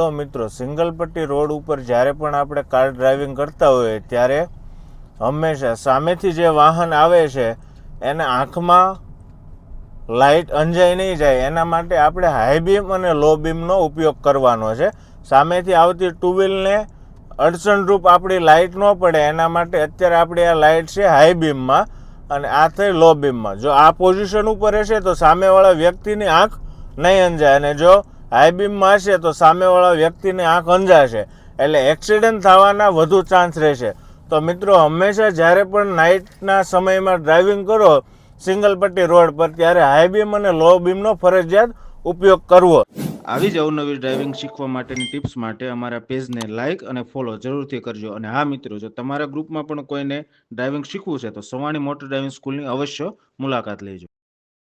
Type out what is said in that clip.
Hello મિત્રો, single પટ્ટી road ઉપર જ્યારે પણ આપણે કાર ડ્રાઇવિંગ કરતા હોઈએ ત્યારે હંમેશા સામેથી જે વાહન આવે છે એને આંખમાં લાઇટ અંજાઈ નહીં જાય એના માટે આપણે હાઈ બીમ અને લો બીમનો ઉપયોગ કરવાનો છે. સામેથી આવતી ટુ વ્હીલને અડચણરૂપ આપણી લાઇટ ન પડે એના માટે અત્યારે આપણી આ લાઇટ છે હાઈ બીમમાં અને આ થઈ લો બીમમાં. જો આ પોઝિશન ઉપર હશે તો સામેવાળા વ્યક્તિની આંખ નહીં અંજાય અને જો હાઈ બીમમાં હશે તો સામેવાળા વ્યક્તિની આંખ અંજાશે, એટલે એક્સિડન્ટ થવાના વધુ ચાન્સ રહેશે. તો મિત્રો, હંમેશા જ્યારે પણ નાઇટના સમયમાં ડ્રાઇવિંગ કરો સિંગલ પટ્ટી રોડ પર ત્યારે હાઈ બીમ અને લો બીમનો ફરજિયાત ઉપયોગ કરવો. આવી જ અવનવી ડ્રાઇવિંગ શીખવા માટેની ટિપ્સ માટે અમારા પેજને લાઇક અને ફોલો જરૂરથી કરજો. અને હા મિત્રો, જો તમારા ગ્રુપમાં પણ કોઈને ડ્રાઇવિંગ શીખવું છે તો સવાણી મોટર ડ્રાઇવિંગ સ્કૂલની અવશ્ય મુલાકાત લેજો.